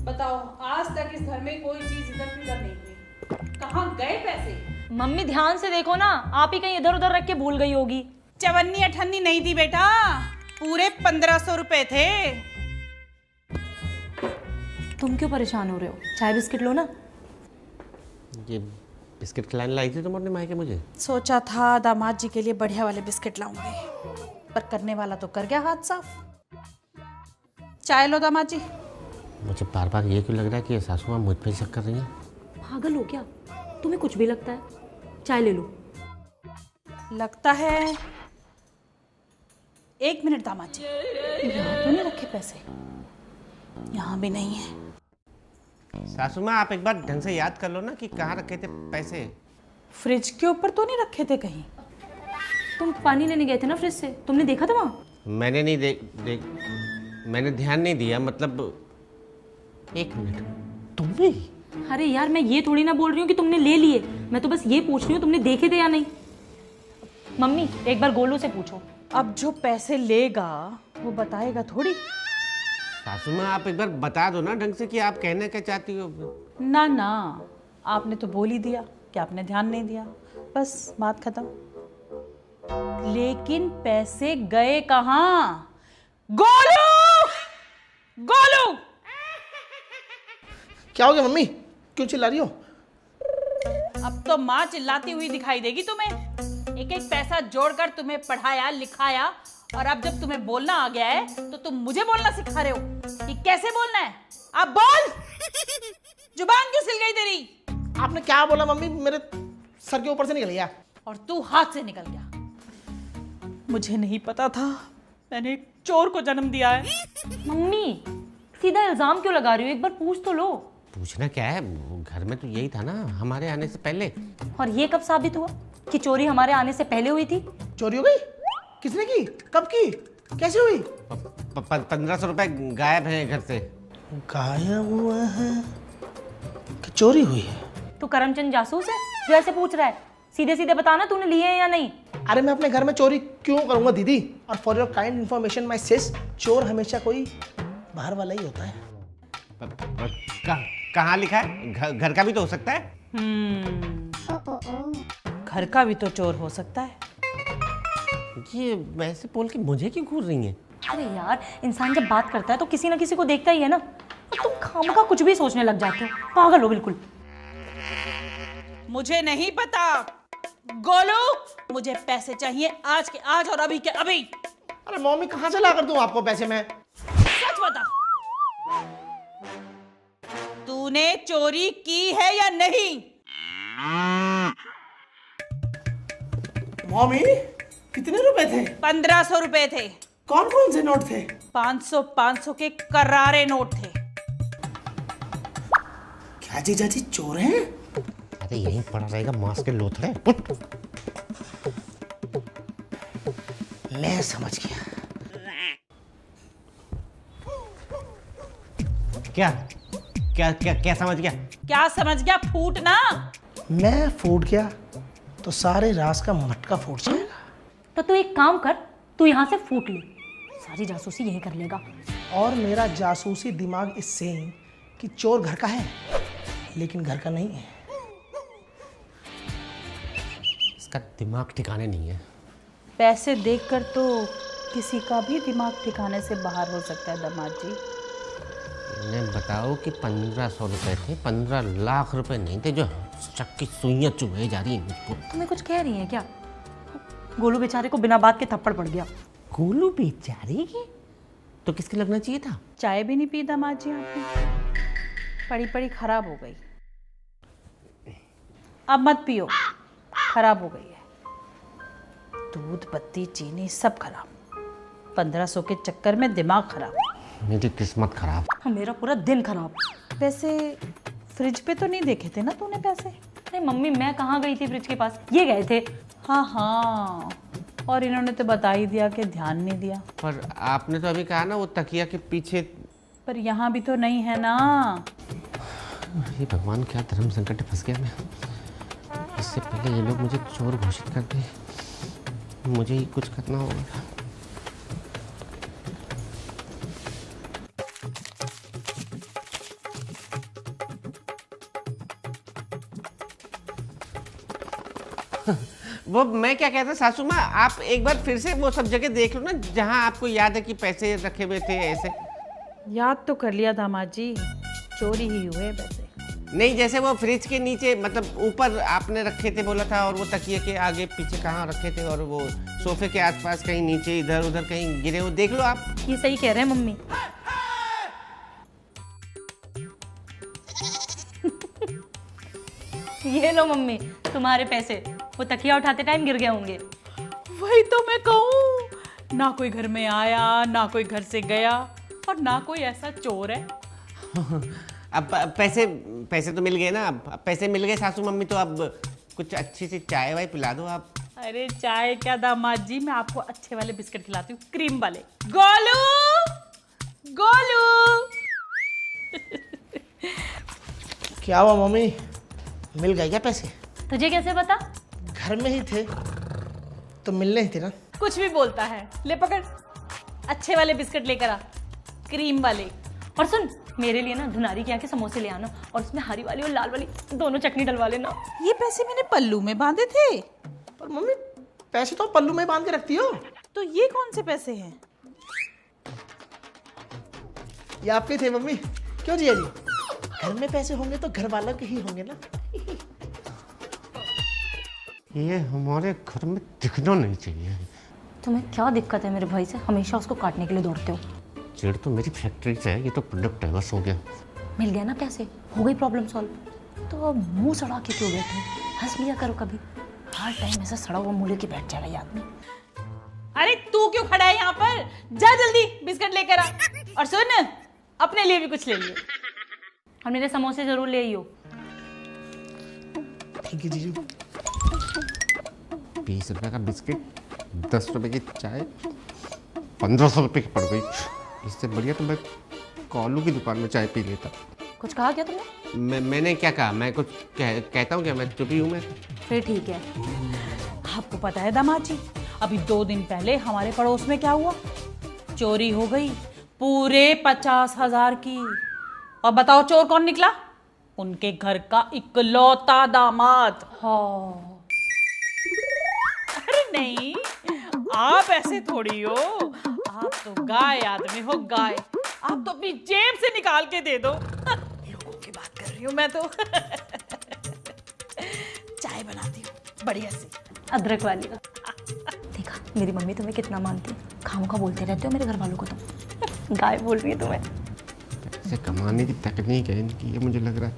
बताओ, आज तक इस घर में कोई चीज इधर से उधर नहीं हुई। कहाँ गए पैसे? मम्मी ध्यान से देखो ना, आप ही कहीं इधर उधर रख के भूल गई होगी। चवन्नी अठन्नी नहीं थी बेटा, पूरे 1500 रुपए थे। तुम क्यों परेशान हो रहे हो? चाय बिस्किट लो ना। ये बिस्किट खिलाने लाई थी तुमने मायके मुझे? सोचा था दामाद जी के लिए बढ़िया वाले बिस्किट लाऊंगी, पर करने वाला तो कर गया हाथ साफ। चाय लो दामाद जी। मुझे बार बार ये क्यों लग रहा है कि ये सासू माँ मुझ पे शक कर रही है? पागल हो क्या? तुम्हें कुछ भी लगता है? चाय ले लो। लगता है। एक मिनट दामाद जी, यहाँ तो नहीं रखे पैसे? यहाँ भी नहीं है। सासू माँ आप एक बार ढंग से याद कर लो ना कि कहाँ रखे थे पैसे। फ्रिज के ऊपर तो नहीं रखे थे कहीं? तुम पानी लेने गए थे ना फ्रिज से, तुमने देखा था वहाँ? मैंने नहीं मैंने ध्यान नहीं दिया, मतलब। एक मिनट, तुम भी? अरे यार, मैं ये थोड़ी ना बोल रही हूँ कि तुमने ले लिए, मैं तो बस ये पूछ रही हूँ तुमने देखे थे या नहीं। मम्मी एक बार गोलू से पूछो। अब जो पैसे लेगा वो बताएगा थोड़ी। सासू माँ आप एक बार बता दो ना ढंग से कि आप कहना क्या चाहती हो। ना ना, आपने तो बोल ही दिया कि आपने ध्यान नहीं दिया, बस बात खत्म। लेकिन पैसे गए कहाँ? गोलू! गोलू! क्या हो गया मम्मी, क्यों चिल्ला रही हो? अब तो माँ चिल्लाती हुई दिखाई देगी तुम्हें। एक एक पैसा जोड़कर तुम्हें पढ़ाया लिखाया, और अब जब तुम्हें बोलना आ गया है तो तुम मुझे बोलना सिखा रहे हो कि कैसे बोलना है। अब बोल। जुबान क्यों सिल गई तेरी? आपने क्या बोला मम्मी? मेरे सर के ऊपर से निकल गया। और तू हाथ से निकल गया। मुझे नहीं पता था, मैंने एक चोर को जन्म दिया है। मम्मी सीधा इल्जाम क्यों लगा रही हो? एक बार पूछ तो लो। पूछना क्या है, घर में तो यही था ना हमारे आने से पहले। और ये कब साबित हुआ कि चोरी हमारे आने से पहले हुई थी? चोरी हो गई? किसने की? कब की? कैसे हुई? 1500 रुपए गायब है घर से। गायब हुआ है कि चोरी हुई है? तो करमचंद जासूस है जो ऐसे पूछ रहा है? सीधे सीधे बताना तूने लिए हैं या नहीं। अरे मैं अपने घर में चोरी क्यों करूंगा दीदी? और for your kind information my sis, चोर हमेशा कोई बाहर वाला ही होता है। कहाँ लिखा है? घर का भी तो हो सकता है। घर का भी तो चोर हो सकता है। ये वैसे बोल के मुझे क्यों घूर रही हैं? अरे यार, इंसान जब बात करता है तो किसी ना किसी को देखता ही है ना। और तुम खामखा कुछ भी सोचने लग जाते हो, पागल हो बिल्कुल। मुझे नहीं पता गोलू, मुझे पैसे चाहिए आज के आज और अभी के अभी। अरे मम्मी कहाँ से ला कर दूं आपको पैसे? मैं सच बता, तूने चोरी की है या नहीं? मम्मी कितने रुपए थे? 1500 रुपए थे। कौन कौन से नोट थे? 500 के करारे नोट थे। क्या जीजा जी चोर हैं? अरे यहीं पड़ा रहेगा मांस के लोथड़े। मैं समझ गया। क्या क्या क्या क्या समझ गया? क्या समझ गया? फूटना। मैं फूट गया तो सारे रास का मटका फूट जाएगा। तो तू एक काम कर, तू यहाँ से फूट ले, सारी जासूसी यही कर लेगा। और मेरा जासूसी दिमाग इस सेइंग कि चोर घर का है लेकिन घर का नहीं है। इसका दिमाग ठिकाने नहीं है। पैसे देखकर तो किसी का भी दिमाग ठिकाने से बाहर हो सकता है दामाद जी। इन्हें बताओ कि 1500 रुपए थे, 15 लाख रुपए नहीं थे जो शक की सुइयां चुभाई जा रही हैं मुझको। तुम्हें कुछ कह रही है क्या? गोलू बेचारे को बिना बात के थप्पड़ पड़ गया। गोलू बेचारे की? तो किसके लगना चाहिए था? चाय भी नहीं पी दामाद जी आपने, पड़ी पड़ी खराब हो गई। अब मत पियो, खराब हो गई है। दूध बत्ती चीनी सब खराब। 1500 के चक्कर में दिमाग खराब। मेरी किस्मत खराब। मेरा पूरा दिन खराब। वैसे फ्रिज पे तो नहीं देखे थे ना तूने पैसे? अरे मम्मी, मैं कहाँ गई थी फ्रिज के पास, ये गए थे। हाँ हाँ, और इन्होंने तो बता ही दिया कि ध्यान नहीं दिया। पर आपने तो अभी कहा ना वो तकिया के पीछे। पर यहाँ भी तो नहीं है ना। ये भगवान, क्या धर्म संकट में फंस गया मैं। इससे पहले ये लोग मुझे चोर घोषित कर दे, मुझे ही कुछ करना होगा। वो मैं क्या कहता सासू माँ, आप एक बार फिर से वो सब जगह देख लो ना जहाँ आपको याद है कि पैसे रखे हुए थे ऐसे। याद तो कर लिया दामाद जी, चोरी ही हुए पैसे। नहीं, जैसे वो फ्रिज के नीचे मतलब ऊपर आपने रखे थे बोला था, और वो तकिए के आगे पीछे कहाँ रखे थे, और वो सोफे के आसपास कहीं नीचे इधर उधर कहीं गिरे हो, देख लो आप। ये सही कह रहे हैं मम्मी। ये लो मम्मी तुम्हारे पैसे, वो तकिया उठाते टाइम गिर गए होंगे। वही तो मैं कहूँ, ना कोई घर में आया, ना कोई घर से गया, और ना कोई ऐसा चोर है। अब पैसे तो मिल गए ना, अब पैसे मिल गए सासू मम्मी, तो अब कुछ अच्छी सी चाय वाय पिला दो आप। अरे चाय क्या दामाद जी, मैं आपको अच्छे वाले बिस्किट खिलाती हूँ, क्रीम वाले। गोलू, गोलू। क्या हुआ मम्मी, मिल गए क्या पैसे? तुझे कैसे पता? घर में ही थे तो मिलने ही थे ना। कुछ भी बोलता है, ले पकड़, अच्छे वाले बिस्किट लेकर आ, क्रीम वाले। और सुन, मेरे लिए ना धुनारी के यहाँ के समोसे ले आना, और उसमें हरी वाली और लाल वाली दोनों चटनी डलवा लेना। ये पैसे मैंने पल्लू में बांधे थे। पर मम्मी पैसे तो पल्लू में बांध के रखती हो। तो ये कौन से पैसे हैं? ये आपके थे मम्मी। क्यों जिया जी, घर में पैसे होंगे तो घर वालों के ही होंगे ना। ये हमारे घर में दिखना नहीं चाहिए। तुम्हें क्या दिक्कत है मेरे भाई से, हमेशा उसको काटने के लिए दौड़ते हो। चिड़ तो मेरी फैक्ट्री से है, ये तो प्रोडक्ट है, बस हो गया। मिल गया ना पैसे, हो गई प्रॉब्लम सॉल्व। तो अब मुंह सड़ा के क्यों बैठे, हंस लिया करो कभी। हर टाइम ऐसा सड़ा हुआ मुंह लेके बैठ जाएगा ये आदमी। अरे तू क्यों खड़ा है यहाँ पर? जा जल्दी बिस्किट लेकर आ, और सुन अपने लिए भी कुछ ले लियो। और मेरे समोसे जरूर ले आइयो। ठीक है जीजू। 20 रुपए का बिस्किट, 10 रुपए की चाय, 1500 रुपए की पड़ गई। इससे बढ़िया तो मैं कॉलू की दुकान में चाय पी लेता। कुछ कहा क्या तुमने? मैंने क्या कहा, मैं कुछ कहता हूँ क्या, मैं चुप ही हूँ मैं। फिर ठीक है। आपको पता है दामाद जी, अभी 2 दिन पहले हमारे पड़ोस में क्या हुआ? चोरी हो गई पूरे 50,000 की। और बताओ चोर कौन निकला? उनके घर का इकलौता दामाद। हाँ। अरे नहीं, आप ऐसे थोड़ी हो, आप तो गाय आदमी हो, गाय। आप तो अपनी जेब से निकाल के दे दो। लोगों की बात कर रही हूँ मैं तो। चाय बनाती हूँ बढ़िया सी, अदरक वाली। देखा मेरी मम्मी तुम्हें कितना मानती है, खामोखा बोलते रहते हो मेरे घर वालों को तुम। गाय बोल रही है तुम्हें। पैसे कमाने की तकनीक है इनकी, ये मुझे लग रहा है।